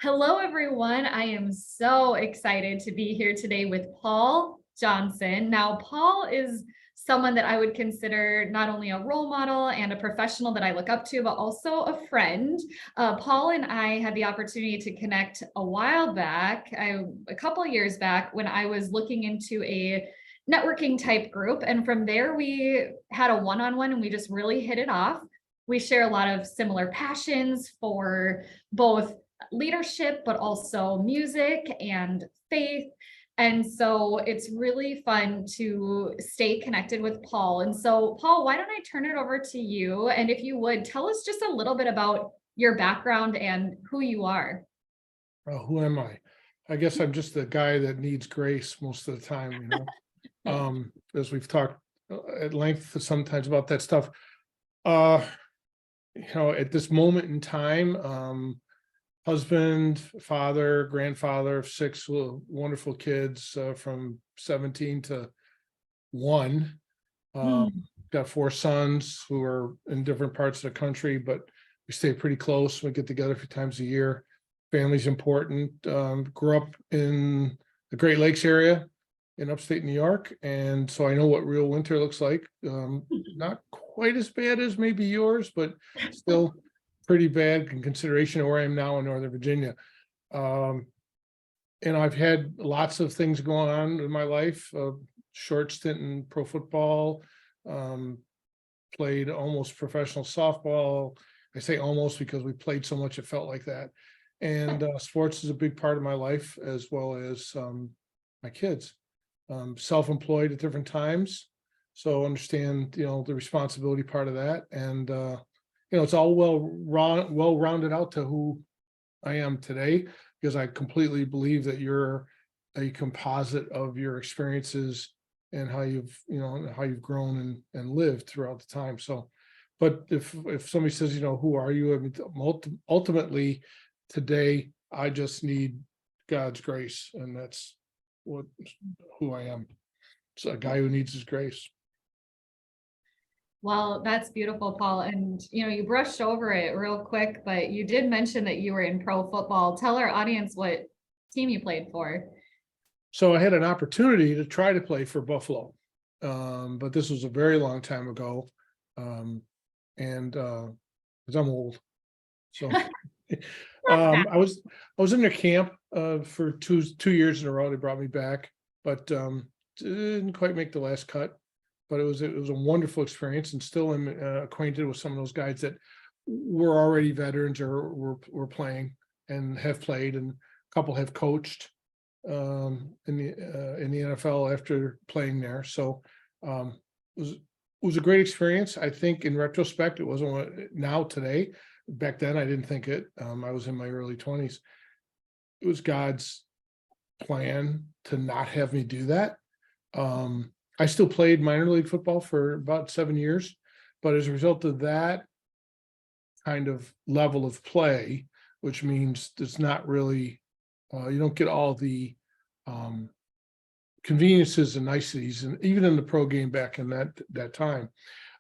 Hello, everyone. I am so excited to be here today with Paul Johnson. Now, Paul is someone that I would consider not only a role model and a professional that I look up to, but also a friend. Paul and I had the opportunity to connect a while back, a couple of years back, when I was looking into a networking type group. And from there, we had a one on one and we just really hit it off. We share a lot of similar passions for both leadership, but also music and faith. And so it's really fun to stay connected with Paul. And so, Paul, why don't I turn it over to you? And if you would tell us just a little bit about your background and who you are. Who am I? I guess I'm just the guy that needs grace most of the time. As we've talked at length sometimes about that stuff. At this moment in time, husband, father, grandfather of six wonderful kids, from 17 to 1. Got 4 sons who are in different parts of the country, but we stay pretty close. We get together a few times a year. Family's important. Grew up in the Great Lakes area in upstate New York, and so I know what real winter looks like. Not quite as bad as maybe yours, but still pretty bad in consideration of where I am now in Northern Virginia. And I've had lots of things going on in my life. Short stint in pro football, played almost professional softball. I say almost because we played so much it felt like that. And sports is a big part of my life, as well as my kids. Self-employed at different times, so understand the responsibility part of that. And it's all well rounded out to who I am today, because I completely believe that you're a composite of your experiences and how you've grown and lived throughout the time. So, but if somebody says, who are you? I mean, ultimately today, I just need God's grace, and that's who I am. It's a guy who needs his grace. Well, that's beautiful, Paul. And you brushed over it real quick, but you did mention that you were in pro football. Tell our audience what team you played for. So I had an opportunity to try to play for Buffalo, but this was a very long time ago, and because I'm old, so I was in their camp for two years in a row. They brought me back, but didn't quite make the last cut. But it was a wonderful experience, and still am acquainted with some of those guys that were already veterans or were playing and have played, and a couple have coached in the NFL after playing there. So it was a great experience. I think in retrospect, it wasn't what now today. Back then, I didn't think it. I was in my early 20s. It was God's plan to not have me do that. I still played minor league football for about 7 years, but as a result of that kind of level of play, which means it's not really, you don't get all the conveniences and niceties, and even in the pro game back in that time.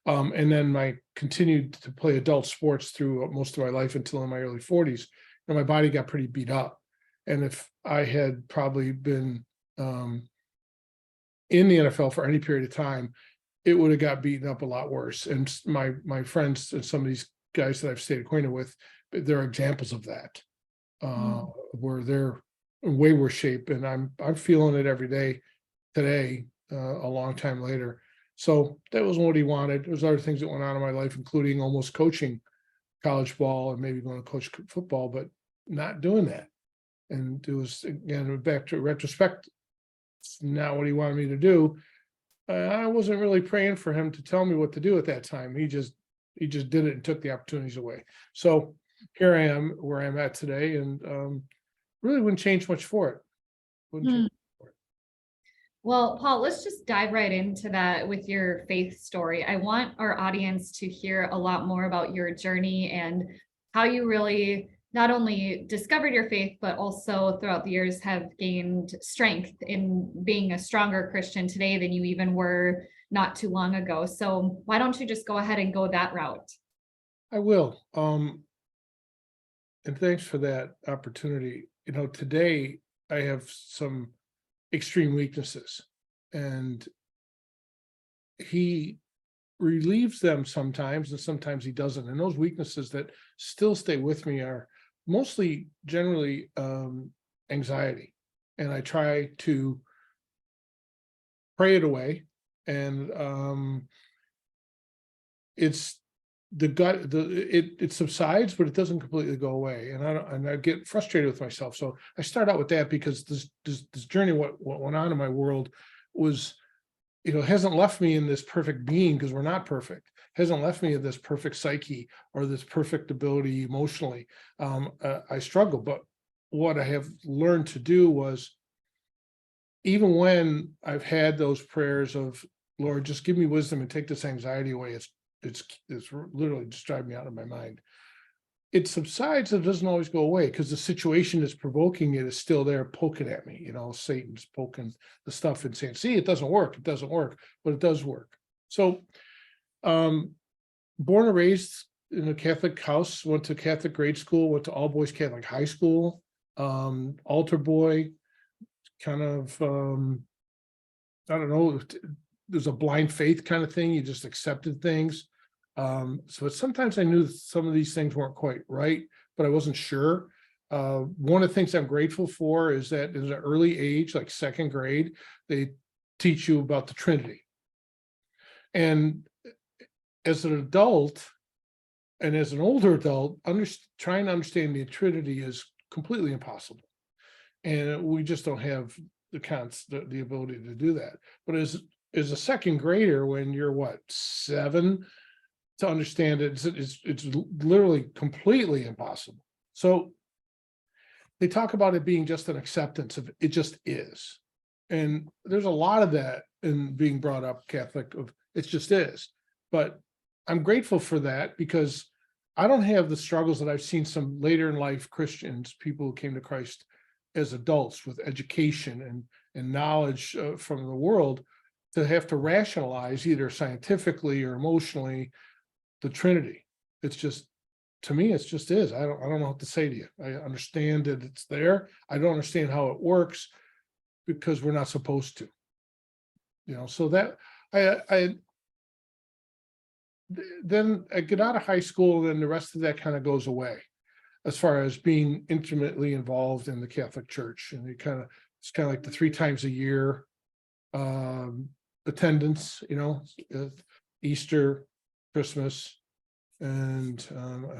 And then I continued to play adult sports through most of my life until in my early 40s, and my body got pretty beat up. And if I had probably been in the NFL for any period of time, it would have got beaten up a lot worse. And my friends and some of these guys that I've stayed acquainted with, they're examples of that, where they're in way worse shape. And I'm feeling it every day today, a long time later. So that wasn't what he wanted. There's other things that went on in my life, including almost coaching college ball and maybe going to coach football, but not doing that. And it was, again, back to retrospect, it's not what he wanted me to do. I wasn't really praying for him to tell me what to do at that time. He just did it and took the opportunities away. So here I am where I'm at today, and really wouldn't change much for it. Wouldn't change. Well, Paul, let's just dive right into that with your faith story. I want our audience to hear a lot more about your journey and how you really not only discovered your faith, but also throughout the years have gained strength in being a stronger Christian today than you even were not too long ago. So why don't you just go ahead and go that route? I will. And thanks for that opportunity. Today I have some extreme weaknesses, and he relieves them sometimes, and sometimes he doesn't. And those weaknesses that still stay with me are mostly generally anxiety. And I try to pray it away. And it's it subsides, but it doesn't completely go away. And I get frustrated with myself. So I start out with that, because this journey, what went on in my world was, hasn't left me in this perfect being, because we're not perfect, hasn't left me in this perfect psyche or this perfect ability emotionally. I struggle, but what I have learned to do was, even when I've had those prayers of, Lord, just give me wisdom and take this anxiety away, it's literally just driving me out of my mind. It subsides. It doesn't always go away, because the situation that's provoking it is still there, poking at me. Satan's poking the stuff and saying, see, it doesn't work, but it does work. So born and raised in a Catholic house, went to Catholic grade school, went to all boys Catholic high school, altar boy, kind of I don't know, there's a blind faith kind of thing. You just accepted things. So sometimes I knew some of these things weren't quite right, but I wasn't sure. One of the things I'm grateful for is that at an early age, like second grade, they teach you about the Trinity. And as an adult, and as an older adult, trying to understand the Trinity is completely impossible. And we just don't have the ability to do that. But as a second grader, when you're 7, to understand it, it's literally completely impossible. So they talk about it being just an acceptance of it just is. And there's a lot of that in being brought up Catholic, of it just is. But I'm grateful for that, because I don't have the struggles that I've seen some later in life Christians, people who came to Christ as adults with education and knowledge from the world, to have to rationalize either scientifically or emotionally the Trinity. It's just, to me, it's just is. I don't know what to say to you. I understand that it's there. I don't understand how it works, because we're not supposed to. So that then I get out of high school, and then the rest of that kind of goes away, as far as being intimately involved in the Catholic Church. And it's kind of like the 3 times a year attendance, Easter, Christmas, and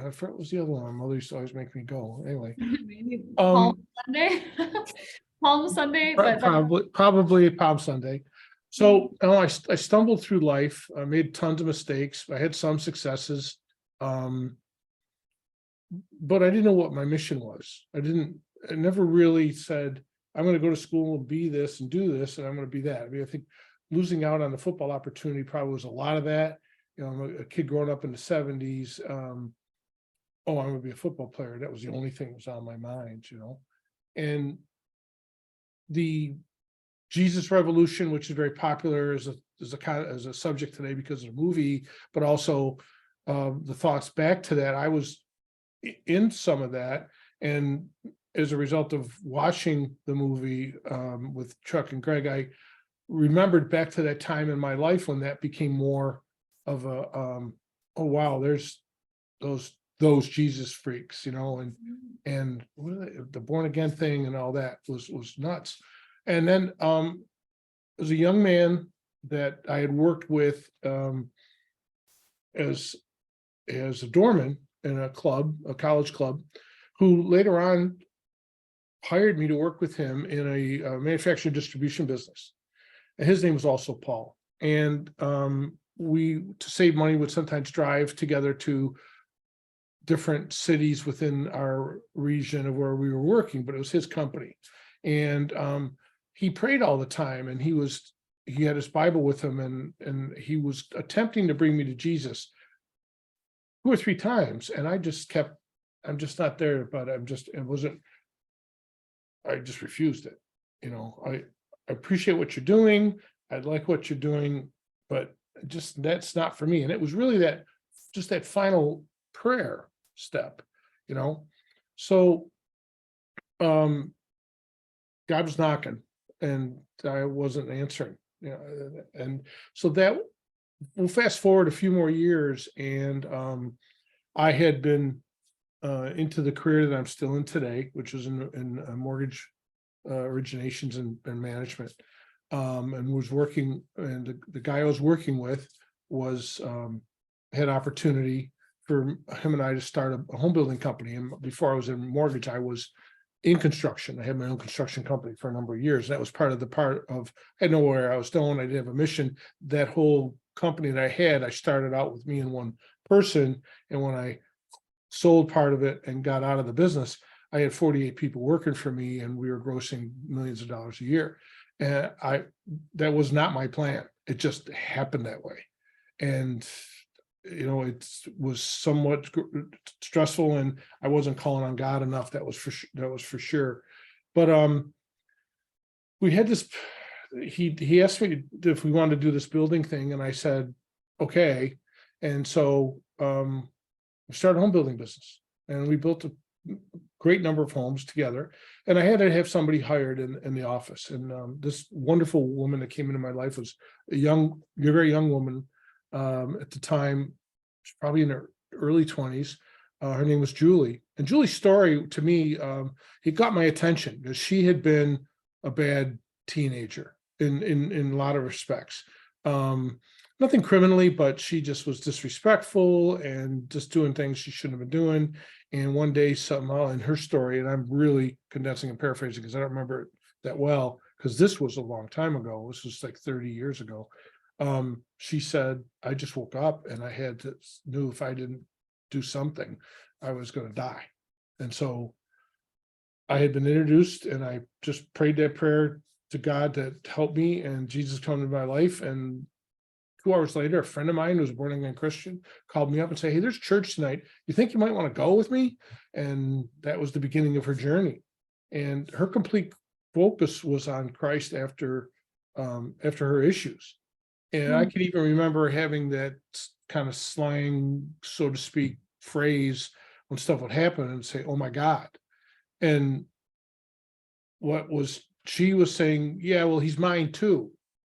I forgot what was the other one. My mother used to always make me go. Anyway, Maybe Palm Sunday. Palm Sunday, but probably Palm Sunday. So I stumbled through life. I made tons of mistakes. I had some successes, but I didn't know what my mission was. I never really said, I'm going to go to school and be this and do this, and I'm going to be that. I mean, I think losing out on the football opportunity probably was a lot of that. I'm a kid growing up in the 70s. I'm going to be a football player. That was the only thing that was on my mind, And the Jesus Revolution, which is very popular as a subject today because of the movie, but also the thoughts back to that. I was in some of that, and as a result of watching the movie with Chuck and Greg, I remembered back to that time in my life when that became more of a oh wow, there's those Jesus freaks, and the born again thing and all that was nuts. And then as a young man that I had worked with as a doorman in a college club, who later on hired me to work with him in a manufacturing distribution business. And his name was also Paul. And we, to save money, would sometimes drive together to different cities within our region of where we were working, but it was his company. And he prayed all the time, and he had his Bible with him, and he was attempting to bring me to Jesus 2 or 3 times. And I'm just not there, but I just refused it. I appreciate what you're doing. I like what you're doing, but that's not for me. And it was really that final prayer step, So God was knocking and I wasn't answering, and so that we'll fast forward a few more years, and I had been into the career that I'm still in today, which is in mortgage originations and management, and was working, and the guy I was working with was had opportunity for him and I to start a home building company. And before I was in mortgage, I was in construction. I had my own construction company for a number of years. That was part of, I didn't know where I was going. I didn't have a mission. That whole company that I had, I started out with me and one person. And when I sold part of it and got out of the business, I had 48 people working for me and we were grossing millions of dollars a year. And that was not my plan. It just happened that way. And it was somewhat stressful, and I wasn't calling on God enough. That was for sure. But we had this. He asked me if we wanted to do this building thing, and I said, okay. And so we started a home building business, and we built a great number of homes together. And I had to have somebody hired in the office. And this wonderful woman that came into my life was a very young woman. At the time, she's probably in her early 20s. Her name was Julie. And Julie's story to me, it got my attention because she had been a bad teenager in a lot of respects. Nothing criminally, but she just was disrespectful and just doing things she shouldn't have been doing. And one day, somehow in her story, and I'm really condensing and paraphrasing because I don't remember it that well, because this was a long time ago. This was like 30 years ago. She said, I just woke up and I knew if I didn't do something, I was going to die. And so I had been introduced, and I just prayed that prayer to God to help me, and Jesus come into my life. And 2 hours later, a friend of mine who's a born again Christian called me up and said, hey, there's church tonight. You think you might want to go with me? And that was the beginning of her journey. And her complete focus was on Christ after her issues. And I can even remember having that kind of slang, so to speak, phrase when stuff would happen and say, oh my God. And she was saying, yeah, well, he's mine too.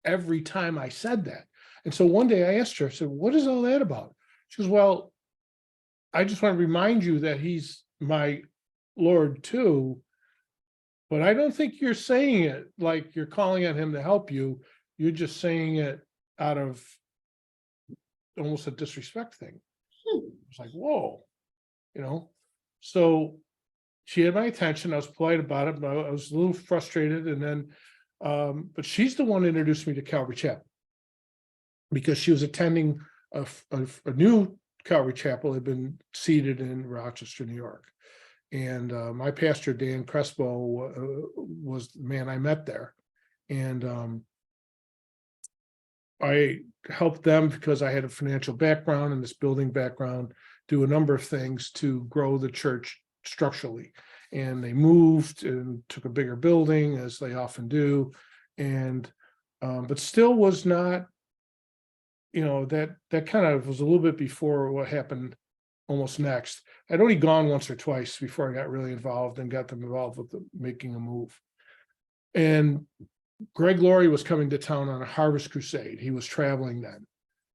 Every time I said that. And so one day I asked her, I said, what is all that about? She goes, well, I just want to remind you that he's my Lord too. But I don't think you're saying it like you're calling on him to help you. You're just saying it out of almost a disrespect thing. It's like, whoa, so she had my attention. I was polite about it, but I was a little frustrated. And then, but she's the one who introduced me to Calvary Chapel, because she was attending a new Calvary Chapel had been seated in Rochester, New York. And my pastor, Dan Crespo, was the man I met there. And I helped them because I had a financial background and this building background, do a number of things to grow the church structurally. And they moved and took a bigger building, as they often do. And but still was not, that kind of was a little bit before what happened almost next. I'd only gone once or twice before I got really involved and got them involved with making a move. And Greg Laurie was coming to town on a harvest crusade. He was traveling then,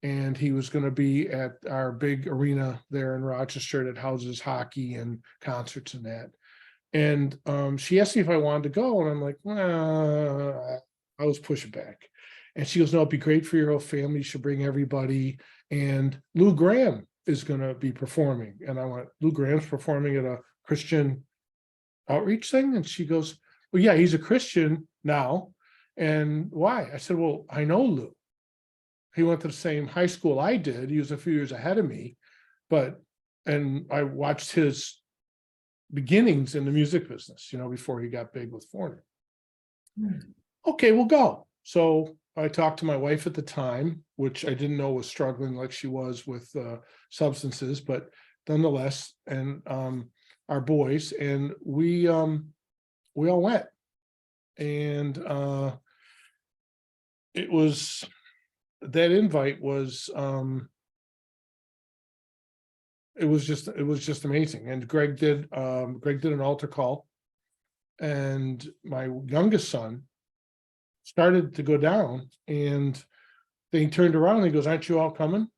and he was going to be at our big arena there in Rochester that houses hockey and concerts and that. And she asked me if I wanted to go, and I'm like, I was pushing back. And she goes, no, it'd be great for your whole family. You should bring everybody. And Lou Graham is going to be performing. And I went, Lou Graham's performing at a Christian outreach thing? And she goes, well, yeah, he's a Christian now. And why? I said, well, I know Lou. He went to the same high school I did. He was a few years ahead of me, and I watched his beginnings in the music business, before he got big with Foreigner. Okay, we'll go. So I talked to my wife at the time, which I didn't know was struggling like she was with substances, but nonetheless, and our boys, and we all went. And it was, that invite was it was just amazing. And Greg did an altar call. And my youngest son started to go down, and then he turned around and he goes, "Aren't you all coming?"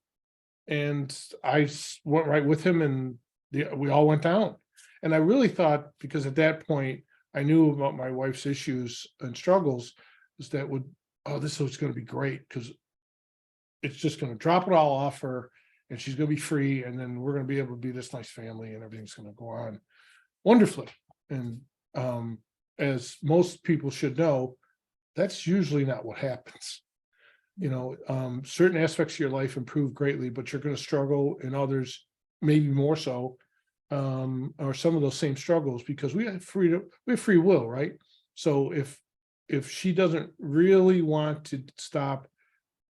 And went right with him, and we all went down. And I really thought, because at that point I knew about my wife's issues and struggles, is that this was going to be great, because it's just going to drop it all off her, and she's going to be free, and then we're going to be able to be this nice family, and everything's going to go on wonderfully. And as most people should know, that's usually not what happens. Certain aspects of your life improve greatly, but you're going to struggle in others, maybe more so, or some of those same struggles, because we have free will, right? So if she doesn't really want to stop,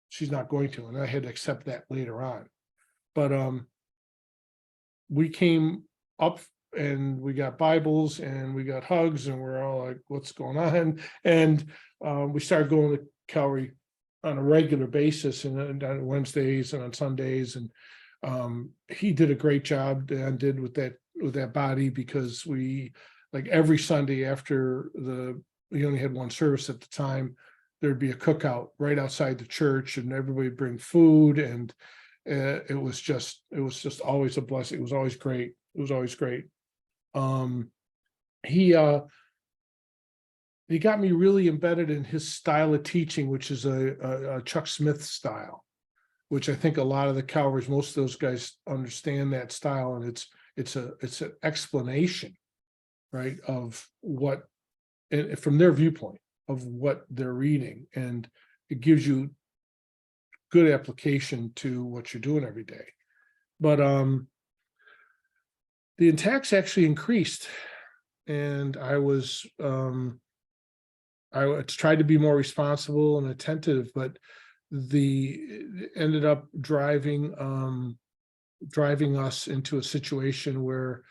she's not going to, and I had to accept that later on. But we came up and we got Bibles and we got hugs, and we're all like, "What's going on?" And we started going to Calvary on a regular basis, and on Wednesdays and on Sundays. And he did a great job, Dan did, with that body, because we, like, every Sunday after we only had one service at the time, there'd be a cookout right outside the church, and everybody bring food, and it was just always a blessing. It was always great. He got me really embedded in his style of teaching, which is a Chuck Smith style, which I think a lot of the Calvaries, most of those guys understand that style, and it's an explanation, right, of what, and from their viewpoint of what they're reading, and it gives you good application to what you're doing every day. But the attacks actually increased, and I tried to be more responsible and attentive, but ended up driving us into a situation where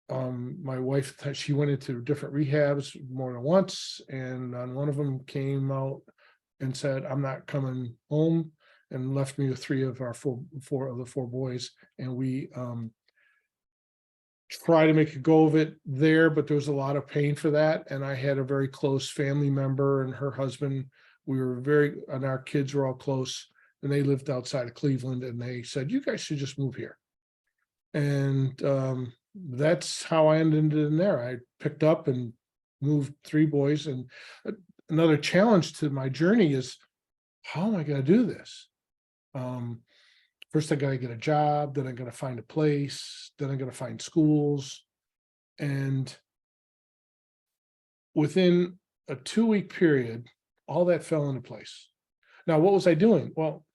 my wife, she went into different rehabs more than once, and on one of them came out and said, "I'm not coming home," and left me with three of our four boys. And we try to make a go of it there, but there was a lot of pain for that. And I had a very close family member and her husband. And our kids were all close, and they lived outside of Cleveland, and they said, "You guys should just move here." And that's how I ended in there. I picked up and moved three boys. And another challenge to my journey is, how am I going to do this? First, I got to get a job, then I got to find a place, then I got to find schools. And within a 2-week period, all that fell into place. Now, what was I doing? Well,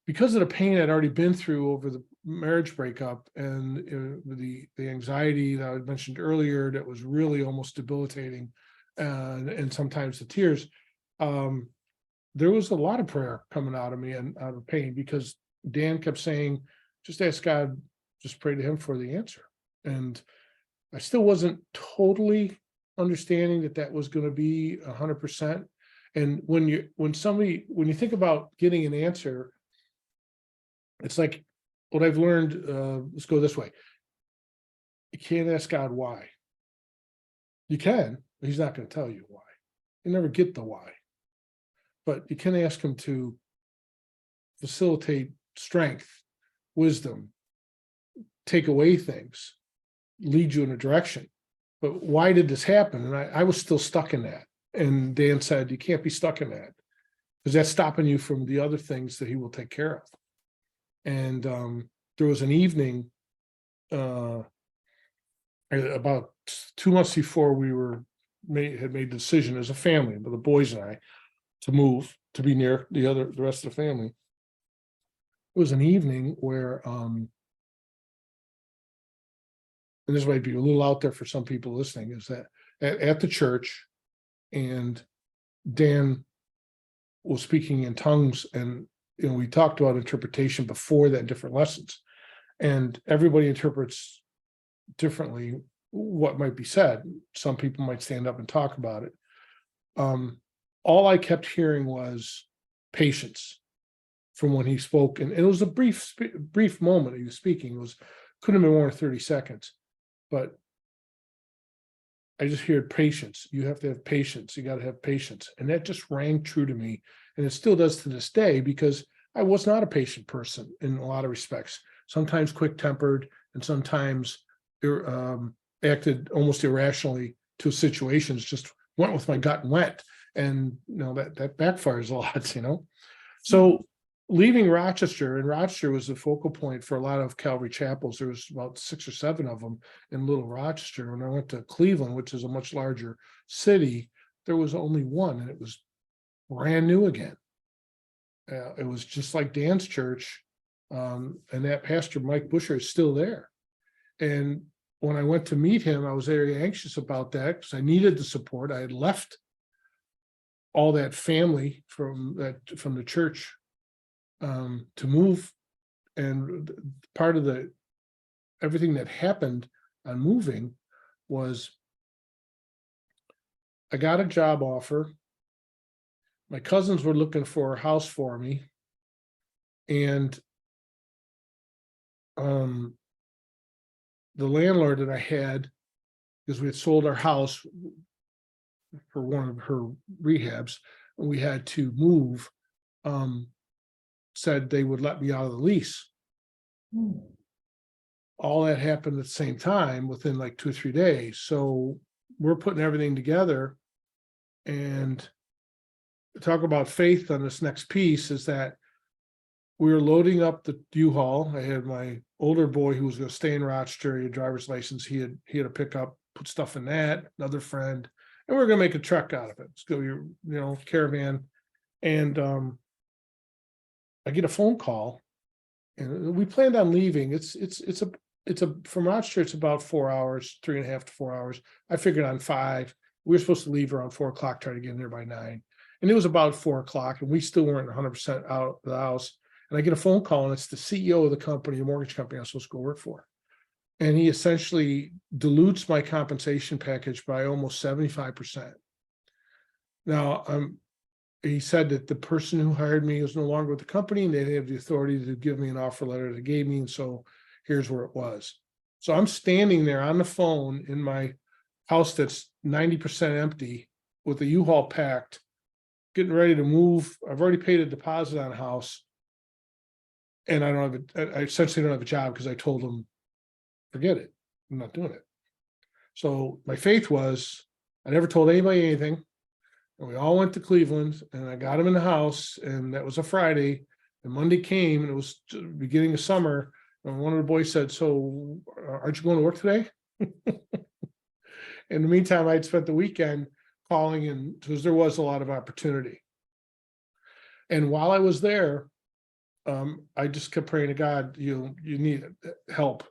because of the pain I'd already been through over the marriage breakup, and the anxiety that I mentioned earlier, that was really almost debilitating, and sometimes the tears, there was a lot of prayer coming out of me and out of pain, because Dan kept saying, "Just ask God, just pray to him for the answer." And I still wasn't totally understanding that was going to be 100%. And when you think about getting an answer, it's like what I've learned. Let's go this way. You can't ask God why. You can, but he's not going to tell you why. You never get the why. But you can ask him to facilitate strength, wisdom, take away things, lead you in a direction. But why did this happen? And I was still stuck in that. And Dan said, "You can't be stuck in that, because that's stopping you from the other things that he will take care of." And there was an evening about 2 months before we had made the decision as a family, but the boys and I, to move to be near the rest of the family. It was an evening where, and this might be a little out there for some people listening, is that at the church, and Dan was speaking in tongues, and we talked about interpretation before that, different lessons, and everybody interprets differently what might be said. Some people might stand up and talk about it. All I kept hearing was patience, from when he spoke, and it was a brief moment he was speaking. It was couldn't have been more than 30 seconds, but I just heard patience. You have to have patience. You got to have patience. And that just rang true to me. And it still does to this day, because I was not a patient person in a lot of respects, sometimes quick tempered and sometimes acted almost irrationally to situations, just went with my gut and went. And that backfires a lot. So leaving Rochester, and Rochester was the focal point for a lot of Calvary chapels. There was about 6 or 7 of them in Little Rochester. When I went to Cleveland, which is a much larger city, there was only one, and it was brand new again. It was just like Dan's church, and that pastor, Mike Busher, is still there. And when I went to meet him, I was very anxious about that because I needed the support. I had left all that family from the church to move, and part of everything that happened on moving was I got a job offer. My cousins were looking for a house for me, and the landlord that I had, because we had sold our house for one of her rehabs, and we had to move, said they would let me out of the lease. All that happened at the same time within like 2 or 3 days. So we're putting everything together, and talk about faith on this next piece is that we were loading up the U-Haul. I had my older boy who was going to stay in Rochester, he had a driver's license. He had a pickup, put stuff in that, another friend, and we we're going to make a truck out of it. Let's go, caravan. And I get a phone call, and we planned on leaving. It's from Rochester, it's about 4 hours, 3.5 to 4 hours. I figured on 5. We were supposed to leave around 4 o'clock, try to get in there by 9. And it was about 4 o'clock, and we still weren't 100% out of the house. And I get a phone call, and it's the CEO of the company, the mortgage company I was supposed to go work for. And he essentially dilutes my compensation package by almost 75%. Now, he said that the person who hired me was no longer with the company, and they didn't have the authority to give me an offer letter they gave me. And so here's where it was. So I'm standing there on the phone in my house that's 90% empty with the U-Haul packed, getting ready to move. I've already paid a deposit on a house, and I essentially don't have a job because I told them, forget it, I'm not doing it. So my faith was, I never told anybody anything. And we all went to Cleveland, and I got him in the house, and that was a Friday. And Monday came, and it was beginning of summer. And one of the boys said, "So aren't you going to work today?" In the meantime, I'd spent the weekend calling, and because there was a lot of opportunity. And while I was there, I just kept praying to God, you need help.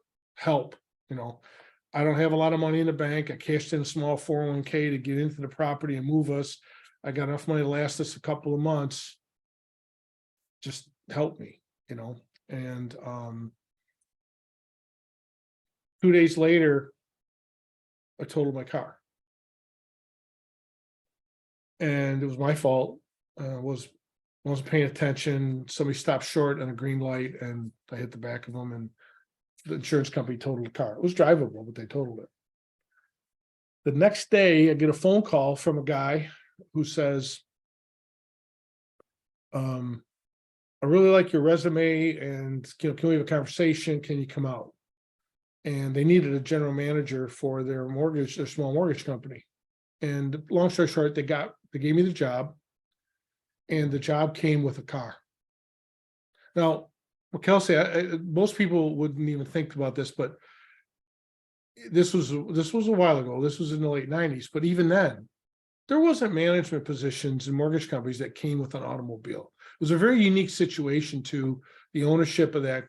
I don't have a lot of money in the bank. I cashed in a small 401k to get into the property and move us. I got enough money to last us a couple of months. Just help me, and 2 days later, I totaled my car. And it was my fault. I wasn't paying attention. Somebody stopped short on a green light, and I hit the back of them, and the insurance company totaled the car. It was drivable, but they totaled it. The next day, I get a phone call from a guy who says, I really like your resume, and can we have a conversation? Can you come out? And they needed a general manager for their small mortgage company. And long story short, they gave me the job, and the job came with a car. Now, Kelsey, most people wouldn't even think about this, but this was a while ago. This was in the late 90s. But even then, there wasn't management positions in mortgage companies that came with an automobile. It was a very unique situation to the ownership of that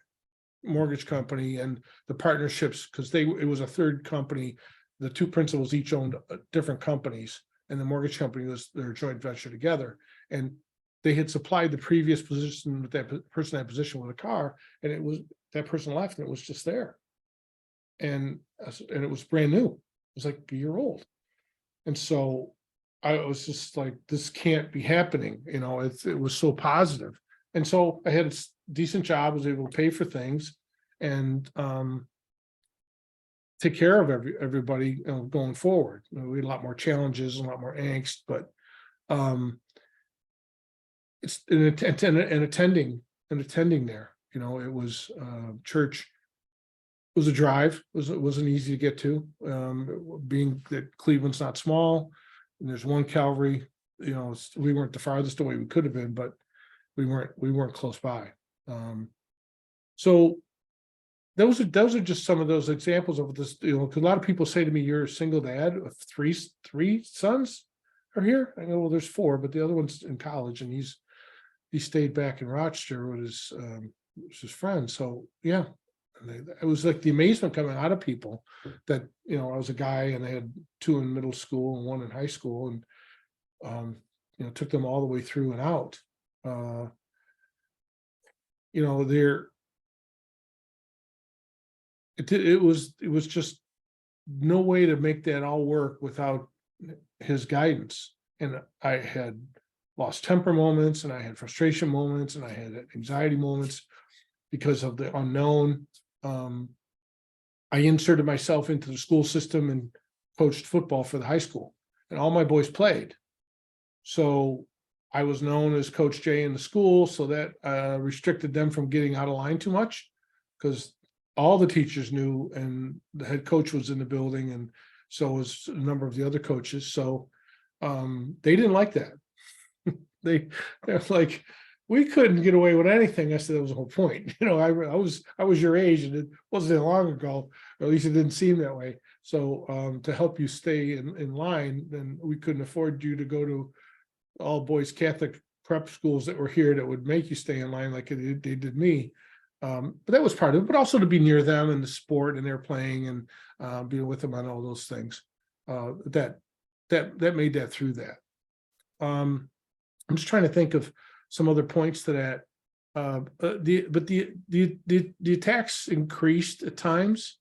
mortgage company and the partnerships, because it was a third company. The two principals each owned different companies, and the mortgage company was their joint venture together. And they had supplied the previous position with that person in that position with a car, and it was that person left, and it was just there. And it was brand new. It was like a year old. And so I was just like, this can't be happening. It was so positive. And so I had a decent job, was able to pay for things and take care of everybody going forward. We had a lot more challenges, a lot more angst, but it's attending there. It was church was a drive. It wasn't easy to get to. Being that Cleveland's not small, and there's one Calvary. We weren't the farthest away we could have been, but we weren't close by. So those are just some of those examples of this. Because a lot of people say to me, "You're a single dad of three sons are here." I go, "Well, there's four, but the other one's in college, and he stayed back in Rochester with his friends." So yeah, it was like the amazement coming out of people that I was a guy and they had two in middle school and one in high school, and took them all the way through and out. It was just no way to make that all work without his guidance. And I had lost temper moments, and I had frustration moments, and I had anxiety moments because of the unknown. I inserted myself into the school system and coached football for the high school, and all my boys played. So I was known as Coach J in the school, so that restricted them from getting out of line too much, because all the teachers knew, and the head coach was in the building, and so was a number of the other coaches. So they didn't like that. They're like, "We couldn't get away with anything." I said, that was the whole point. I was your age, and it wasn't that long ago, or at least it didn't seem that way. So to help you stay in line, then we couldn't afford you to go to all boys Catholic prep schools that were here that would make you stay in line like they did me. But that was part of it, but also to be near them and the sport and they're playing, and being with them on all those things. That made that through that. I'm just trying to think of some other points to that. The attacks increased at times.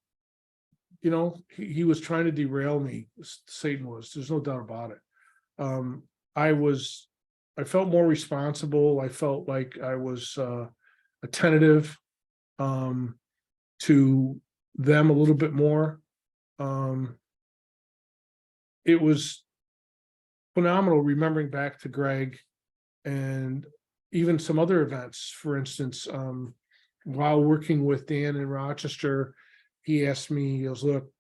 He was trying to derail me. Satan was. There's no doubt about it. I felt more responsible. I felt like I was attentive to them a little bit more. It was phenomenal remembering back to Greg and even some other events. For instance, while working with Dan in Rochester, he asked me, he goes, "Look,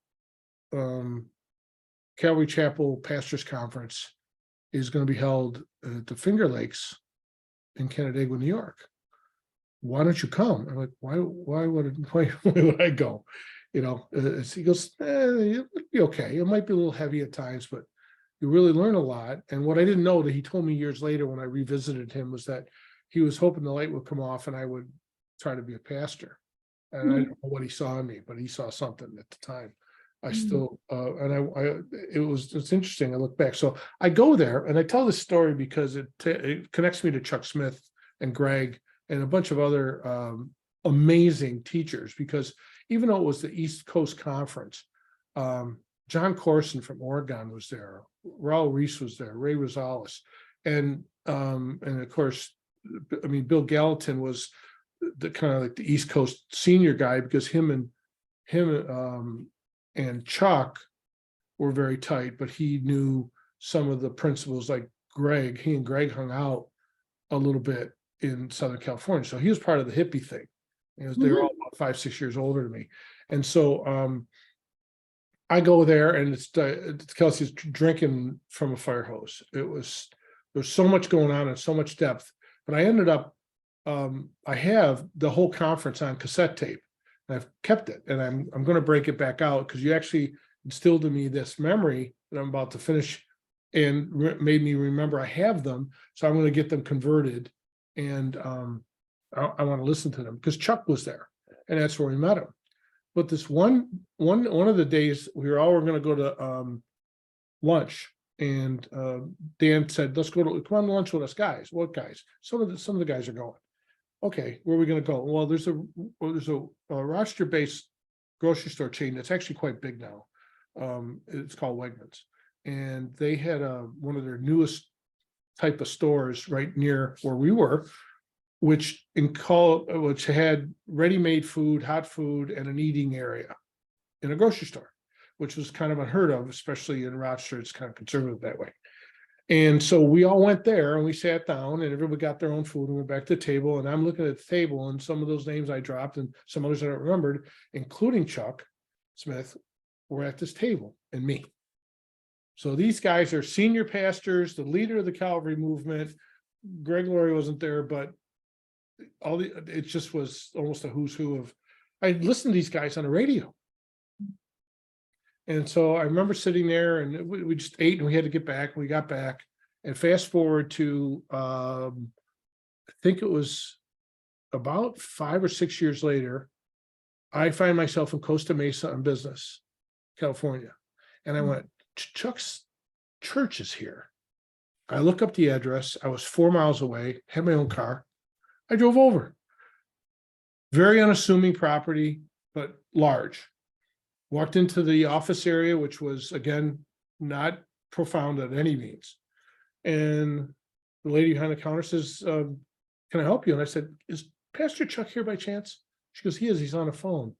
Calvary Chapel Pastors Conference is going to be held at the Finger Lakes in Canandaigua, New York. Why don't you come?" I'm like, why would I go? He goes, "It would be okay. It might be a little heavy at times, but you really learn a lot." And what I didn't know, that he told me years later when I revisited him, was that he was hoping the light would come off and I would try to be a pastor. And I don't know what he saw in me, but he saw something at the time. I still, it's interesting. I look back. So I go there and I tell this story because it connects me to Chuck Smith and Greg and a bunch of other amazing teachers, because even though it was the East Coast Conference, John Corson from Oregon was there, Raul Reese was there, Ray Rosales, and of course, Bill Gallatin was the kind of like the East Coast senior guy, because him and Chuck were very tight, but he knew some of the principals like Greg. He and Greg hung out a little bit in Southern California, so he was part of the hippie thing. They were all about 5-6 years older than me, and so I go there, and it's Kelsey's drinking from a fire hose. There's so much going on and so much depth, but I ended up I have the whole conference on cassette tape, and I've kept it, and I'm going to break it back out, because you actually instilled in me this memory that I'm about to finish, and made me remember I have them. So I'm going to get them converted, and I want to listen to them, because Chuck was there, and that's where we met him. But this one of the days we were all going to go to lunch, and Dan said, come on to lunch with us, guys. What guys? Some of the guys are going. Okay, where are we going to go? Well, there's a Rochester-based grocery store chain that's actually quite big now. It's called Wegmans, and they had one of their newest type of stores right near where we were. which had ready-made food, hot food, and an eating area in a grocery store, which was kind of unheard of, especially in Rochester. It's kind of conservative that way. And so we all went there and we sat down and everybody got their own food and went back to the table. And I'm looking at the table and some of those names I dropped and some others I don't remembered, including Chuck Smith, were at this table and me. So these guys are senior pastors, the leader of the Calvary movement. Greg Laurie wasn't there, but it just was almost a who's who of, I listened to these guys on the radio. And so I remember sitting there and we just ate and we had to get back. We got back and fast forward to, I think it was about 5 or 6 years later, I find myself in Costa Mesa on business, California. And I went, Chuck's church is here. I look up the address. I was 4 miles away, had my own car. I drove over. Very unassuming property, but large. Walked into the office area, which was, again, not profound at any means. And the lady behind the counter says, can I help you? And I said, is Pastor Chuck here by chance? She goes, he is, he's on the phone.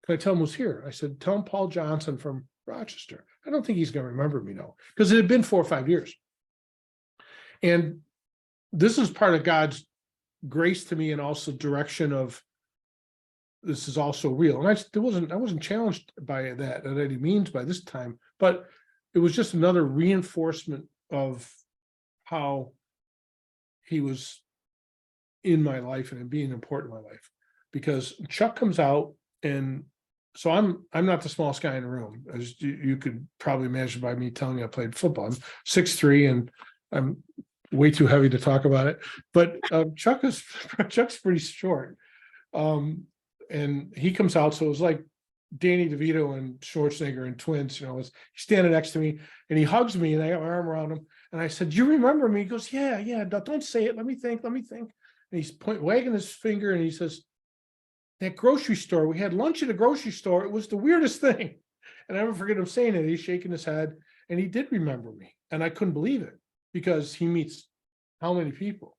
Can I tell him who's here? I said, tell him Paul Johnson from Rochester. I don't think he's going to remember me, though, because it had been 4 or 5 years. And this is part of God's grace to me and also direction of, this is also real. And I wasn't challenged by that at any means by this time, but it was just another reinforcement of how he was in my life and being important in my life. Because Chuck comes out, and so I'm not the smallest guy in the room, as you could probably imagine by me telling you I played football. I'm 6'3" and I'm way too heavy to talk about it. But Chuck's pretty short. And he comes out, so it was like Danny DeVito and Schwarzenegger and Twins, he's standing next to me and he hugs me and I got my arm around him. And I said, do you remember me? He goes, yeah, don't say it. Let me think. And he's wagging his finger and he says, that grocery store, we had lunch at a grocery store. It was the weirdest thing. And I never forget him saying it. He's shaking his head and he did remember me. And I couldn't believe it because he meets how many people?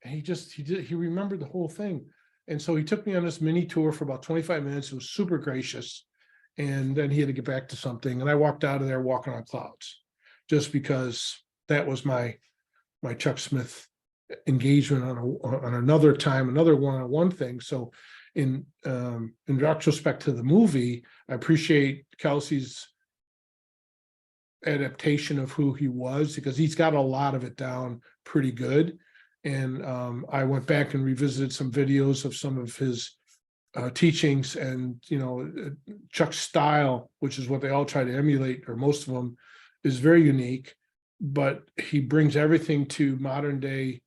And he remembered the whole thing. And so he took me on this mini tour for about 25 minutes. It was super gracious. And then he had to get back to something. And I walked out of there walking on clouds, just because that was my Chuck Smith engagement on another time, another one-on-one thing. So in retrospect to the movie, I appreciate Kelsey's adaptation of who he was, because he's got a lot of it down pretty good. And I went back and revisited some videos of some of his teachings, and Chuck's style, which is what they all try to emulate, or most of them, is very unique. But he brings everything to modern day,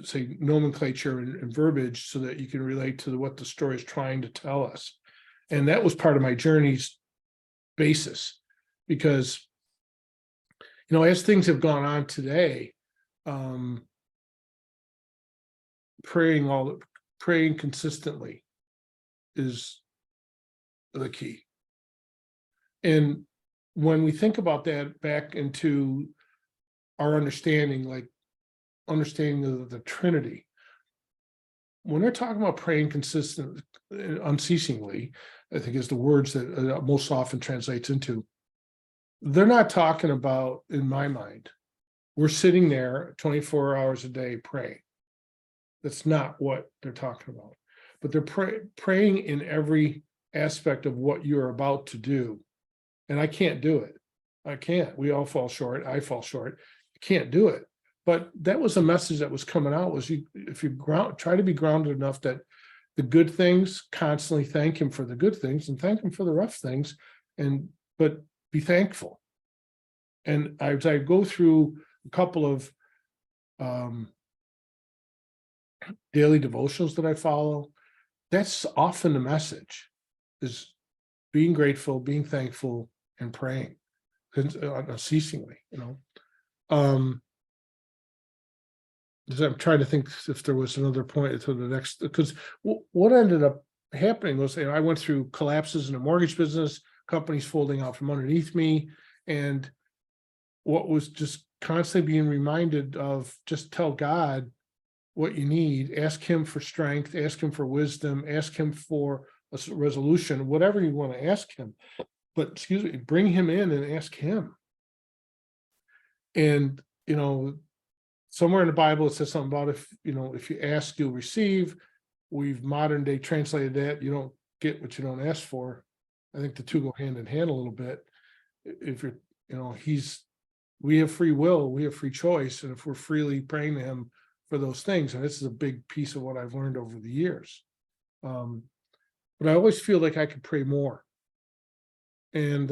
say, nomenclature and verbiage, so that you can relate to what the story is trying to tell us. And that was part of my journey's basis, because as things have gone on today, praying consistently is the key. And when we think about that back into our understanding of the Trinity, when they're talking about praying consistently, unceasingly, I think is the words that most often translates into, they're not talking about, in my mind, we're sitting there 24 hours a day praying. That's not what they're talking about. But they're praying in every aspect of what you're about to do. And I can't do it. I can't. We all fall short. I fall short. I can't do it. But that was a message that was coming out, was if you try to be grounded enough that the good things, constantly thank him for the good things and thank him for the rough things, but be thankful. And as I go through a couple of daily devotionals that I follow, that's often the message, is being grateful, being thankful, and praying unceasingly. I'm trying to think if there was another point to the next, because what ended up happening was, I went through collapses in the mortgage business, companies folding out from underneath me, and what was just constantly being reminded of, just tell God what you need, ask him for strength, ask him for wisdom, ask him for a resolution, whatever you want to ask him. But excuse me, bring him in and ask him. And, somewhere in the Bible, it says something about if you ask, you'll receive. We've modern day translated that, you don't get what you don't ask for. I think the two go hand in hand a little bit. If you're, we have free will, we have free choice. And if we're freely praying to him for those things, and this is a big piece of what I've learned over the years. But I always feel like I could pray more. And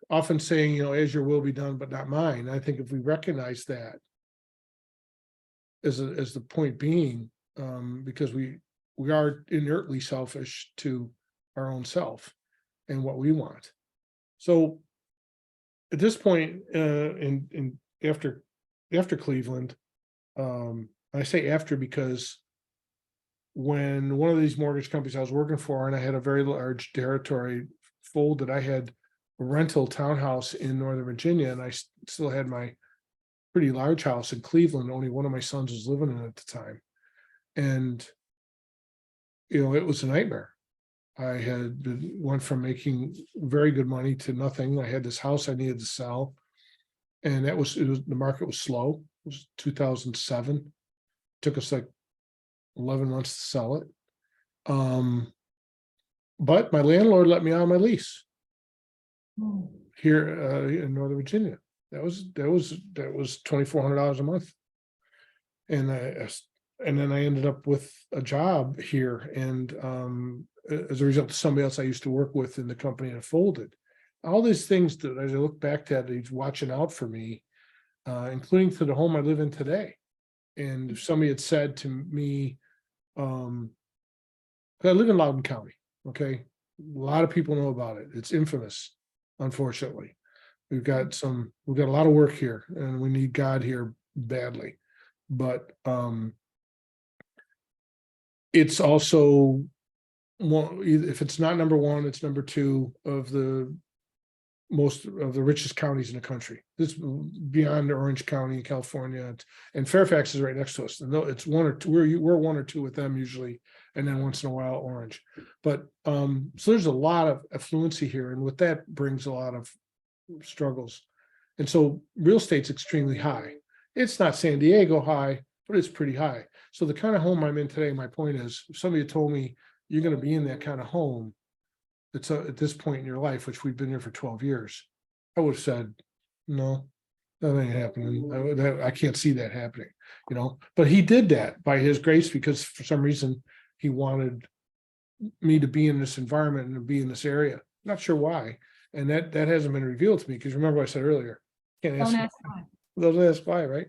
often saying, as your will be done, but not mine. I think if we recognize that as the point being, because we are inertly selfish to our own self and what we want. So at this point, in after Cleveland, I say after because when one of these mortgage companies I was working for, and I had a very large territory folded, I had a rental townhouse in Northern Virginia, and I still had my pretty large house in Cleveland. Only one of my sons was living in it at the time. And, it was a nightmare. I went from making very good money to nothing. I had this house I needed to sell. And the market was slow. It was 2007. It took us like 11 months to sell it. But my landlord let me out of my lease here in Northern Virginia. That was $2,400 a month. And then I ended up with a job here. And as a result of somebody else I used to work with in the company that folded. All these things that as I look back to that, he's watching out for me, including to the home I live in today. And if somebody had said to me, I live in Loudoun County, okay? A lot of people know about it. It's infamous, unfortunately. We've got a lot of work here, and we need God here badly. But it's also if it's not number one, it's number two of the most of the richest counties in the country. This beyond Orange County, California, and Fairfax is right next to us. And it's one or two, we're one or two with them usually, and then once in a while Orange. But so there's a lot of affluency here, and with that brings a lot of struggles. And so real estate's extremely high. It's not San Diego high, but it's pretty high. So the kind of home I'm in today, my point is, if somebody told me you're going to be in that kind of home, it's at this point in your life, which we've been here for 12 years, I would have said, no, that ain't happening. I can't see that happening, but he did that by his grace, because for some reason he wanted me to be in this environment and to be in this area. Not sure why. And that hasn't been revealed to me, because remember what I said earlier, can't ask. Don't ask why, right?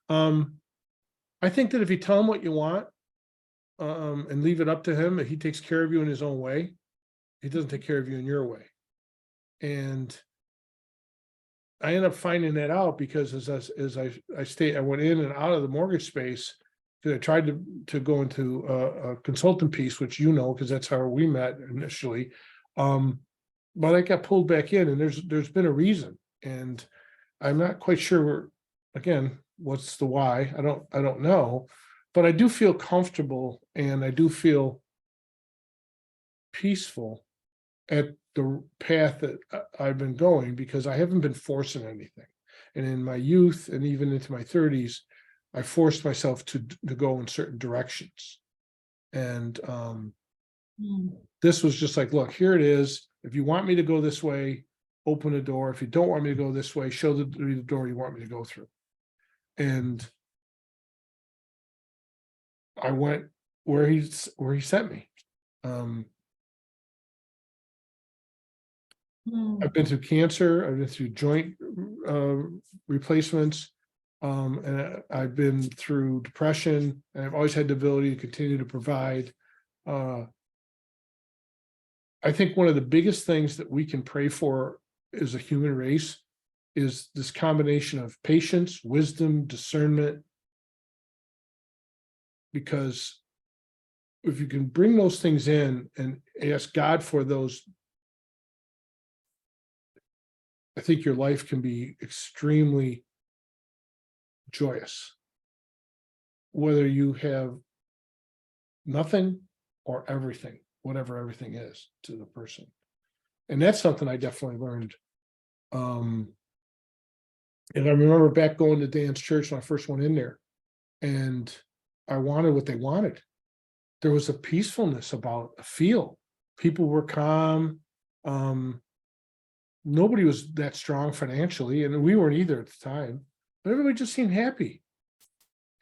I think that if you tell him what you want, and leave it up to him, he takes care of you in his own way. He doesn't take care of you in your way. And I end up finding that out because as I went in and out of the mortgage space, because I tried to go into a consultant piece, which because that's how we met initially. But I got pulled back in, and there's been a reason, and I'm not quite sure again what's the why. I don't know, but I do feel comfortable, and I do feel peaceful at the path that I've been going, because I haven't been forcing anything. And in my youth and even into my 30s, I forced myself to go in certain directions. And this was just like, look, here it is. If you want me to go this way, open the door. If you don't want me to go this way, show the door you want me to go through. And I went where he sent me. I've been through cancer. I've been through joint replacements, and I've been through depression. And I've always had the ability to continue to provide. I think one of the biggest things that we can pray for as a human race is this combination of patience, wisdom, discernment. Because if you can bring those things in and ask God for those, I think your life can be extremely joyous. whether you have nothing or everything, whatever everything is to the person. And that's something I definitely learned. And I remember back going to Dan's church when I first went in there, and I wanted what they wanted. There was a peacefulness about a feel. People were calm. Nobody was that strong financially, and we weren't either at the time, but everybody just seemed happy.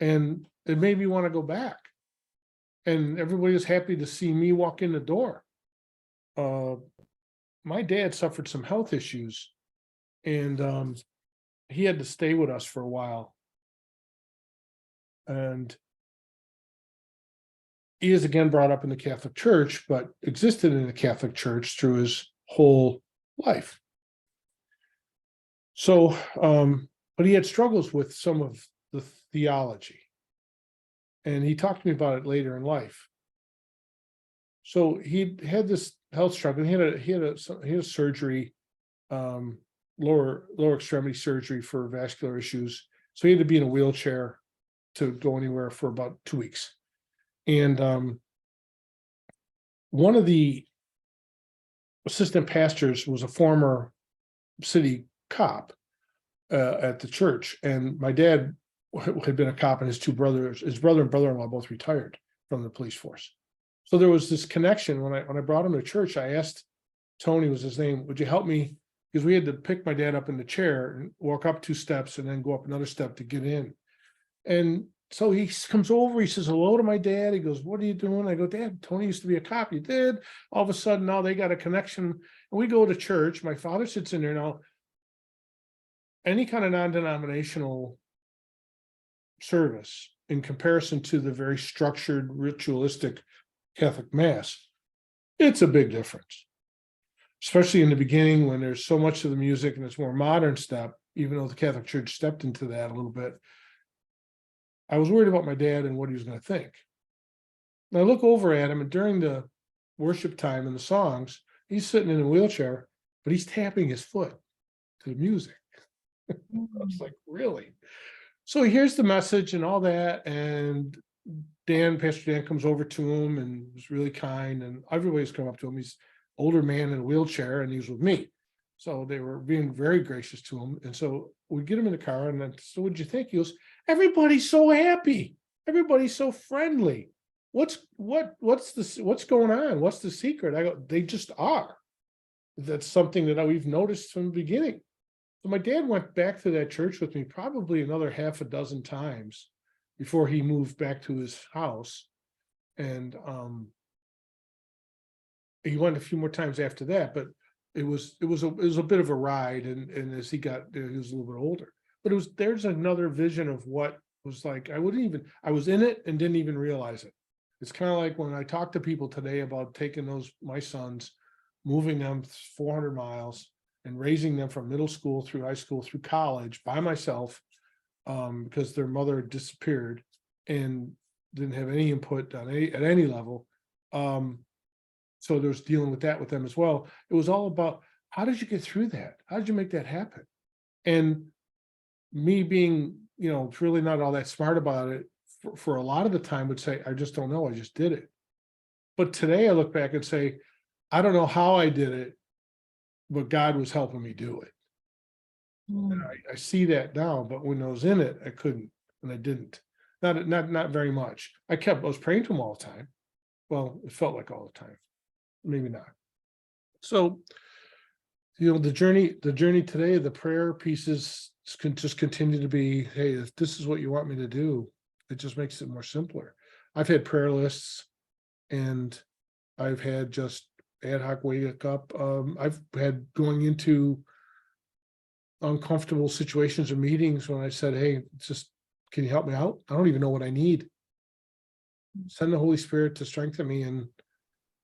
And it made me want to go back. And everybody was happy to see me walk in the door. My dad suffered some health issues, and he had to stay with us for a while. And he is again brought up in the Catholic Church, but existed in the Catholic Church through his whole life. So, but he had struggles with some of the theology. And he talked to me about it later in life. So he had this health struggle. He had a surgery, lower extremity surgery for vascular issues. So he had to be in a wheelchair to go anywhere for about 2 weeks. And one of the assistant pastors was a former city cop at the church, and my dad had been a cop, and his brother and brother-in-law both retired from the police force. So there was this connection. When I brought him to church, I asked Tony, was his name, would you help me? Because we had to pick my dad up in the chair and walk up 2 steps and then go up another step to get in. And so he comes over, he says hello to my dad. He goes, what are you doing? I go, Dad, Tony used to be a cop. He did. All of a sudden now they got a connection. And we go to church. My father sits in there now. Any kind of non-denominational service in comparison to the very structured, ritualistic Catholic Mass, it's a big difference. Especially in the beginning when there's so much of the music and it's more modern stuff, even though the Catholic Church stepped into that a little bit. I was worried about my dad and what he was going to think. And I look over at him, and during the worship time and the songs, he's sitting in a wheelchair, but he's tapping his foot to the music. I was like, really? So he hears the message and all that, and Pastor Dan comes over to him and was really kind, and everybody's come up to him. He's an older man in a wheelchair, and he was with me. So they were being very gracious to him. And so we get him in the car, and then, so what'd you think? He goes, everybody's so happy. Everybody's so friendly. What's going on? What's the secret? I go, they just are. That's something that we've noticed from the beginning. So my dad went back to that church with me probably another half a dozen times before he moved back to his house. And he went a few more times after that, but it was a bit of a ride. And as he was a little bit older, but there's another vision of what was like. I was in it and didn't even realize it. It's kind of like when I talk to people today about taking my sons, moving them 400 miles and raising them from middle school through high school through college by myself, because their mother disappeared and didn't have any input at any level. So there's dealing with that with them as well. It was all about, how did you get through that? How did you make that happen? And me being, really not all that smart about it for a lot of the time would say, I just don't know. I just did it. But today I look back and say, I don't know how I did it, but God was helping me do it. And I see that now, but when I was in it, I couldn't, and I didn't. Not very much. I was praying to him all the time. Well, it felt like all the time. Maybe not. So, the journey today, the prayer pieces can just continue to be, hey, if this is what you want me to do, it just makes it more simpler. I've had prayer lists, and I've had just ad hoc wake up. I've had going into uncomfortable situations or meetings when I said, hey, can you help me out? I don't even know what I need. Send the Holy Spirit to strengthen me. And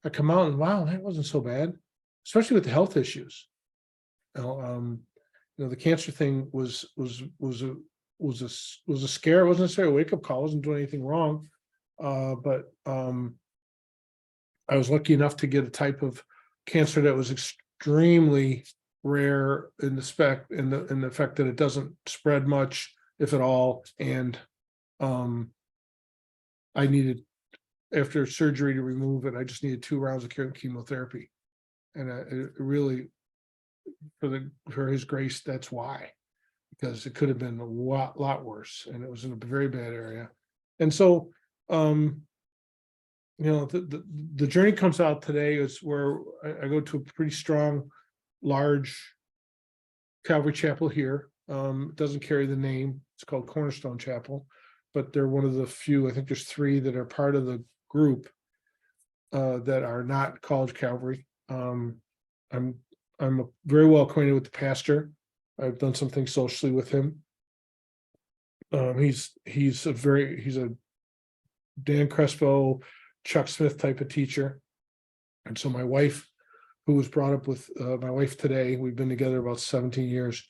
I come out and, wow, that wasn't so bad, especially with the health issues. The cancer thing was a scare. It wasn't necessarily a wake up call. I wasn't doing anything wrong. But I was lucky enough to get a type of cancer that was extremely rare in the fact that it doesn't spread much, if at all. And I needed, after surgery to remove it, I just needed 2 rounds of chemotherapy. And it really, for his grace, that's why, because it could have been a lot worse, and it was in a very bad area. And so, the journey comes out today is where I go to a pretty strong, large Calvary Chapel here. It doesn't carry the name. It's called Cornerstone Chapel, but they're one of the few, I think there's 3 that are part of the group that are not called Calvary. I'm very well acquainted with the pastor. I've done something socially with him. He's a Dan Crespo, Chuck Smith type of teacher. And so my wife, who was brought up with my wife today, we've been together about 17 years,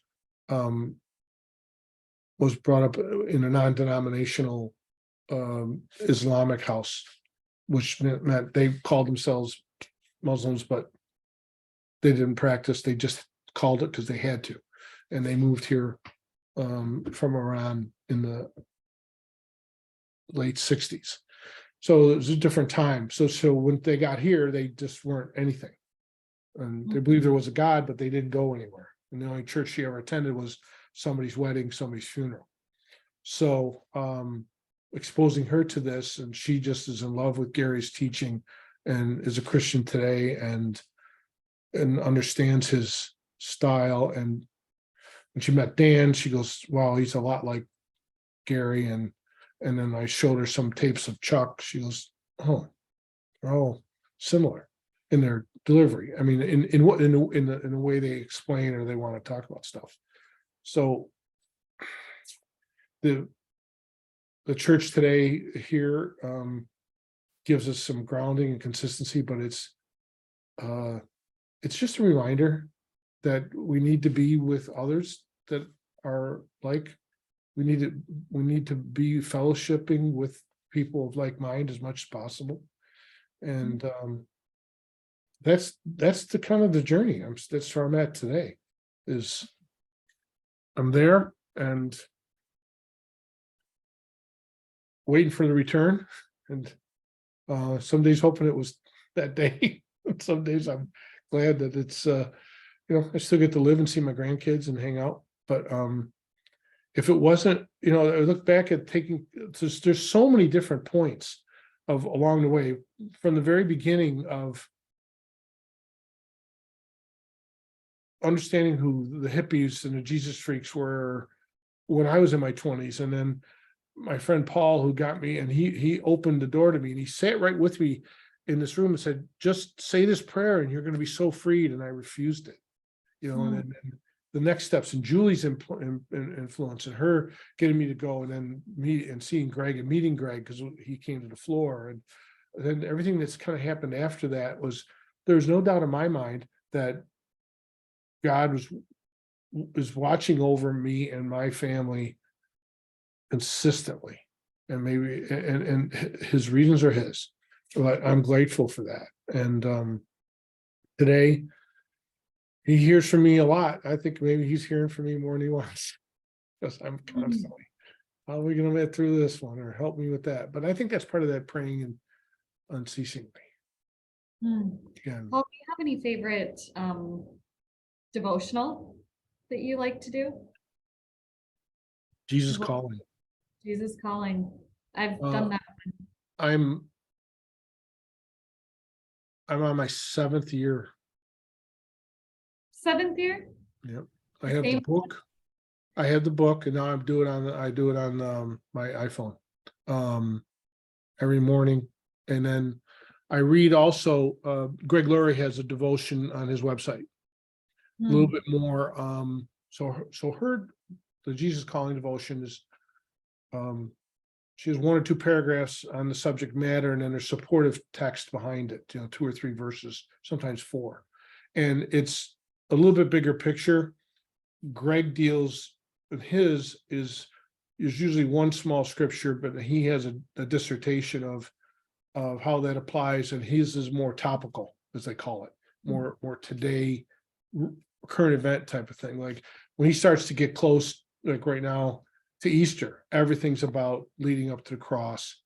was brought up in a non-denominational Islamic house, which meant they called themselves Muslims, but they didn't practice. They just called it because they had to. And they moved here from Iran in the late 60s. So it was a different time. So when they got here, they just weren't anything. And they believed there was a God, but they didn't go anywhere. And the only church she ever attended was somebody's wedding, somebody's funeral. So exposing her to this, and she just is in love with Gary's teaching and is a Christian today and understands his style. And when she met Dan, she goes, wow, he's a lot like Gary. And then I showed her some tapes of Chuck. She goes, oh, they're all similar in their delivery. I mean, in the way they explain or they want to talk about stuff. So the church today here gives us some grounding and consistency, but it's just a reminder that we need to be with others that are like, we need to be fellowshipping with people of like mind as much as possible. And that's the kind of the journey. That's where I'm at today, is I'm there and waiting for the return. And some days hoping it was that day. Some days I'm glad that it's I still get to live and see my grandkids and hang out. But if it wasn't, I look back at there's so many different points of along the way, from the very beginning of understanding who the hippies and the Jesus freaks were when I was in my 20s. And then my friend Paul, who got me, and he opened the door to me, and he sat right with me in this room and said, just say this prayer and you're going to be so freed. And I refused it, and then the next steps, and Julie's influence and her getting me to go, and then me and seeing Greg and meeting Greg because he came to the floor. And then everything that's kind of happened after that was, there's no doubt in my mind that God is watching over me and my family consistently, and maybe and his reasons are his, but I'm grateful for that. And today he hears from me a lot. I think maybe he's hearing from me more than he wants, because I'm constantly, how are we going to get through this one, or help me with that? But I think that's part of that praying and unceasingly. Again, Paul, do you have any favorite devotional that you like to do? Jesus Calling. Jesus Calling. I've done that. I'm on my 7th year. 7th year? Yep. I have the book. I had the book, and now I do it on my iPhone every morning. And then I read also, Greg Lurie has a devotion on his website, a little bit more. So the Jesus Calling devotion is, she has 1 or 2 paragraphs on the subject matter, and then there's supportive text behind it, 2 or 3 verses, sometimes 4. And it's a little bit bigger picture. Greg deals with his is usually 1 small scripture, but he has a dissertation of how that applies, and his is more topical, as they call it, more today, current event type of thing. Like when he starts to get close, like right now to Easter, everything's about leading up to the cross,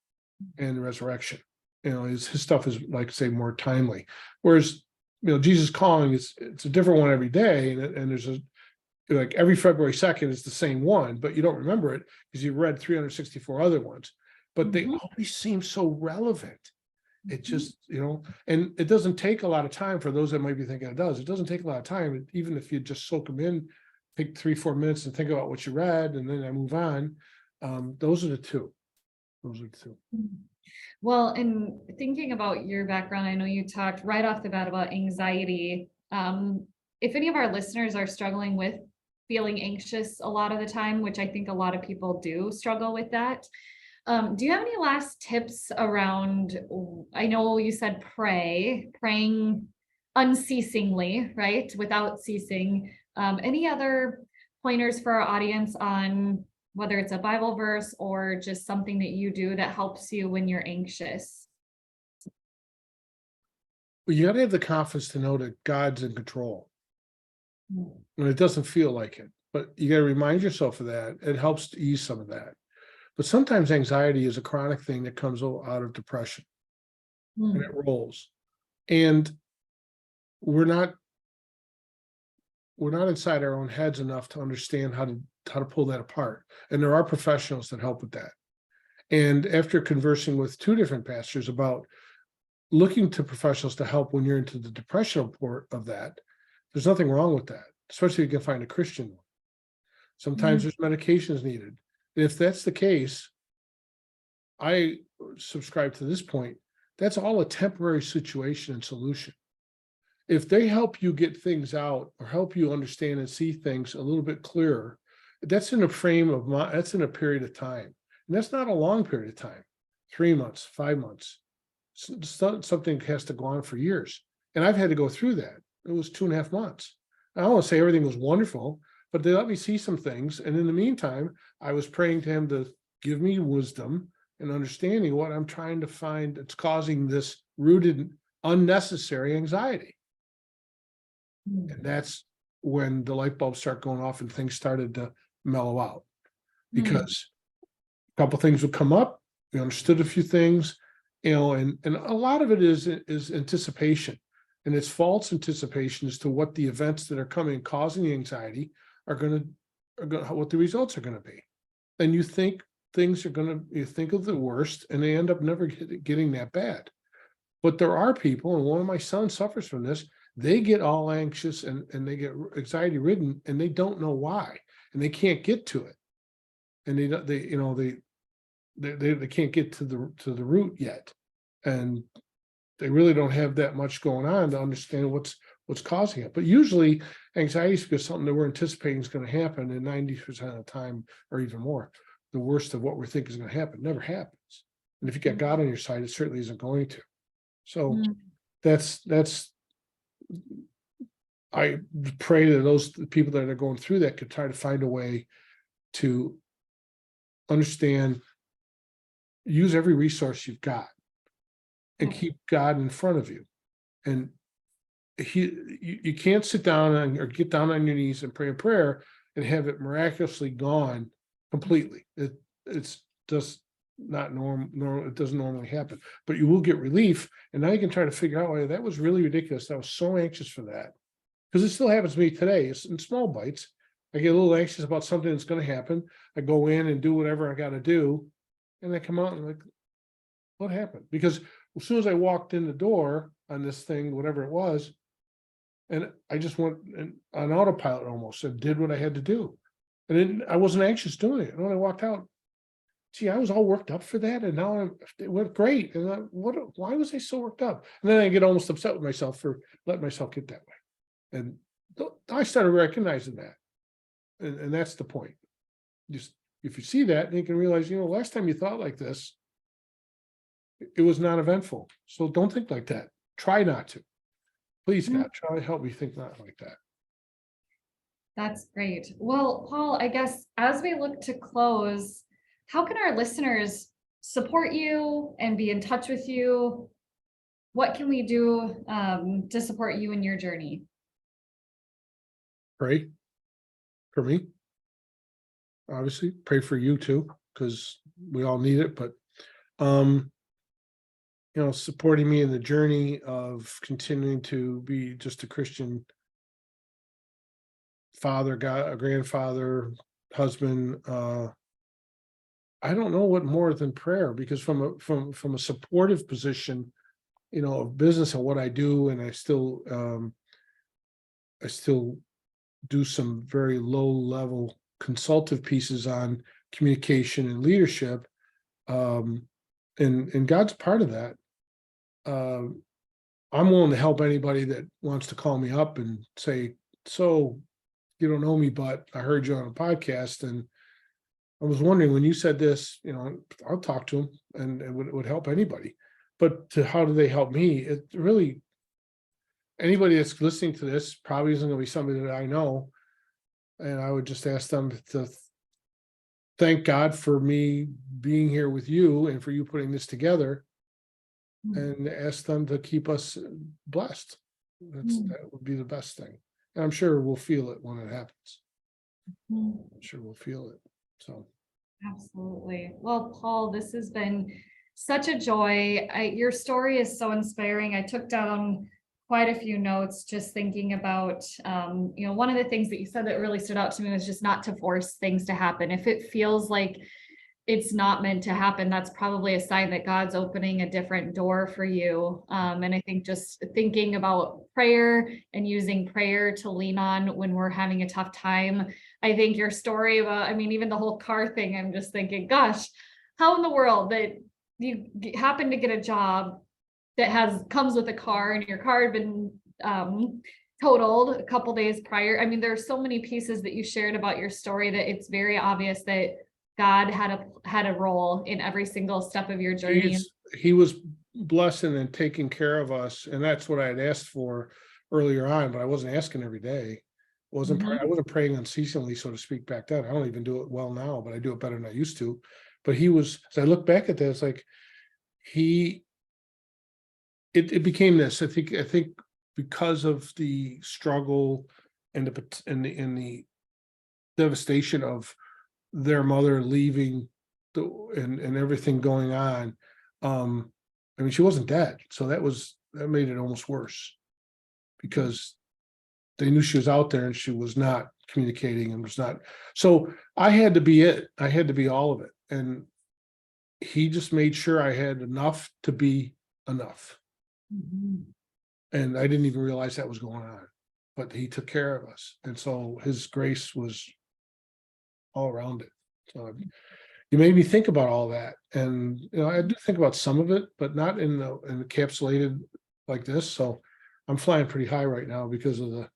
and the resurrection. His stuff is, like I say, more timely. Whereas, Jesus calling it's a different one every day, and there's like every February 2nd is the same one, but you don't remember it because you read 364 other ones. But they always seem so relevant. It just, and it doesn't take a lot of time for those that might be thinking it does. It doesn't take a lot of time, even if you just soak them in, take 3-4 minutes and think about what you read, and then I move on. Those are the two. Well, and thinking about your background, I know you talked right off the bat about anxiety. If any of our listeners are struggling with feeling anxious a lot of the time, which I think a lot of people do struggle with that, do you have any last tips around, I know you said praying unceasingly, right? Without ceasing. Any other pointers for our audience on whether it's a Bible verse or just something that you do that helps you when you're anxious? Well, you got to have the confidence to know that God's in control. And it doesn't feel like it, but you got to remind yourself of that. It helps to ease some of that. But sometimes anxiety is a chronic thing that comes out of depression, and it rolls. And we're not inside our own heads enough to understand how to pull that apart. And there are professionals that help with that. And after conversing with 2 different pastors about looking to professionals to help when you're into the depression part of that, there's nothing wrong with that, especially if you can find a Christian one. Sometimes there's medications needed. If that's the case, I subscribe to this point. That's all a temporary situation and solution. If they help you get things out or help you understand and see things a little bit clearer, that's in a that's in a period of time. And that's not a long period of time, 3 months, 5 months. Something has to go on for years. And I've had to go through that. It was 2.5 months. I don't want to say everything was wonderful, but they let me see some things. And in the meantime, I was praying to him to give me wisdom and understanding what I'm trying to find that's causing this rooted, unnecessary anxiety. And that's when the light bulbs start going off and things started to mellow out. Because a couple things would come up, we understood a few things, and a lot of it is anticipation. And it's false anticipation as to what the events that are coming and causing the anxiety are going to, what the results are going to be. And you think things are you think of the worst, and they end up never getting that bad. But there are people, and one of my sons suffers from this, they get all anxious and they get anxiety ridden, and they don't know why, and they can't get to it. And they can't get to the root yet. And they really don't have that much going on to understand what's causing it. But usually anxiety is because something that we're anticipating is going to happen, and 90% of the time, or even more, the worst of what we think is going to happen never happens. And if you get God on your side, it certainly isn't going to. So that's I pray that those people that are going through that could try to find a way to understand, use every resource you've got, and keep God in front of you. And you can't sit down or get down on your knees and pray a prayer and have it miraculously gone completely. It's just not normal. It doesn't normally happen, but you will get relief. And now you can try to figure out, why that was really ridiculous. I was so anxious for that, because it still happens to me today. It's in small bites. I get a little anxious about something that's going to happen. I go in and do whatever I got to do, and I come out and like, what happened? Because as soon as I walked in the door on this thing, whatever it was, and I just went on autopilot almost and did what I had to do. And then I wasn't anxious doing it. And when I walked out, gee, I was all worked up for that. And now it went great. And why was I so worked up? And then I get almost upset with myself for letting myself get that way. And I started recognizing that. And that's the point. Just if you see that, then you can realize, last time you thought like this, it was not eventful. So don't think like that. Try not to. Please, God, try to help me think not like that. That's great. Well, Paul, I guess as we look to close, how can our listeners support you and be in touch with you? What can we do to support you in your journey? Pray for me. Obviously, pray for you too, because we all need it. But Supporting me in the journey of continuing to be just a Christian father, a grandfather, husband. I don't know what more than prayer, because from a supportive position, of business and what I do, and I still do some very low level consultative pieces on communication and leadership. And God's part of that. I'm willing to help anybody that wants to call me up and say, so you don't know me, but I heard you on a podcast, and I was wondering when you said this, I'll talk to them, and it would help anybody. But how do they help me? It really, anybody that's listening to this probably isn't going to be somebody that I know. And I would just ask them to thank God for me being here with you and for you putting this together, and ask them to keep us blessed. That would be the best thing. And I'm sure we'll feel it when it happens. I'm sure we'll feel it. So. Absolutely. Well, Paul, this has been such a joy. Your story is so inspiring. I took down quite a few notes just thinking about, one of the things that you said that really stood out to me was just not to force things to happen. If it feels like it's not meant to happen, that's probably a sign that God's opening a different door for you. And I think just thinking about prayer and using prayer to lean on when we're having a tough time. I think your story about, even the whole car thing, I'm just thinking, gosh, how in the world that you happen to get a job that comes with a car, and your car had been totaled a couple days prior. There's so many pieces that you shared about your story that it's very obvious that God had a role in every single step of your journey. He was blessing and taking care of us, and that's what I had asked for earlier on, but I wasn't asking every day. I wasn't praying unceasingly, so to speak, back then. I don't even do it well now, but I do it better than I used to. But he was, as I look back at that, it's like it became this. I think because of the struggle and the devastation of their mother leaving and everything going on. She wasn't dead, so that made it almost worse, because they knew she was out there and she was not communicating and was not. So I had to be it. I had to be all of it. And he just made sure I had enough to be enough. And I didn't even realize that was going on, but he took care of us. And so his grace was all around it. So you made me think about all that. And, I do think about some of it, but not in encapsulated like this. So I'm flying pretty high right now because of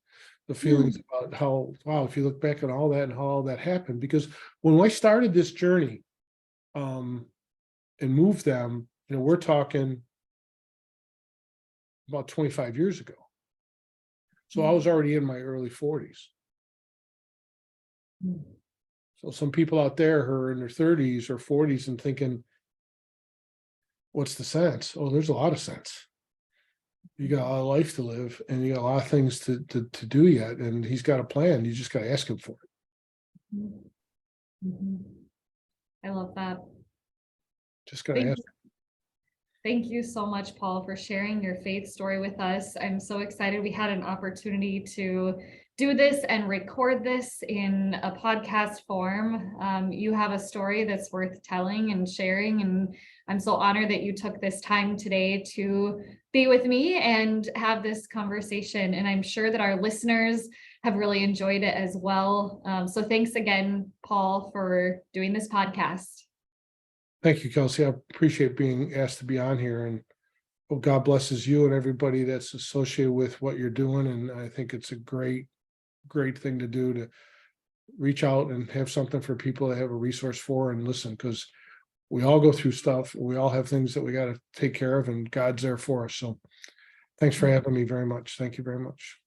the feelings about how, wow, if you look back at all that and how all that happened, because when I started this journey, and moved them, we're talking about 25 years ago. So I was already in my early 40s. So some people out there who are in their 30s or 40s and thinking, what's the sense? Oh, there's a lot of sense. You got a lot of life to live, and you got a lot of things to do yet. And he's got a plan. You just got to ask him for it. I love that. Just got to ask. Thank you so much, Paul, for sharing your faith story with us. I'm so excited we had an opportunity to do this and record this in a podcast form. You have a story that's worth telling and sharing, and I'm so honored that you took this time today to be with me and have this conversation. And I'm sure that our listeners have really enjoyed it as well. So thanks again, Paul, for doing this podcast. Thank you, Kelsey. I appreciate being asked to be on here, and God blesses you and everybody that's associated with what you're doing. And I think it's a great thing to do, to reach out and have something for people to have a resource for and listen, because we all go through stuff. We all have things that we got to take care of, and God's there for us. So thanks for having me very much. Thank you very much.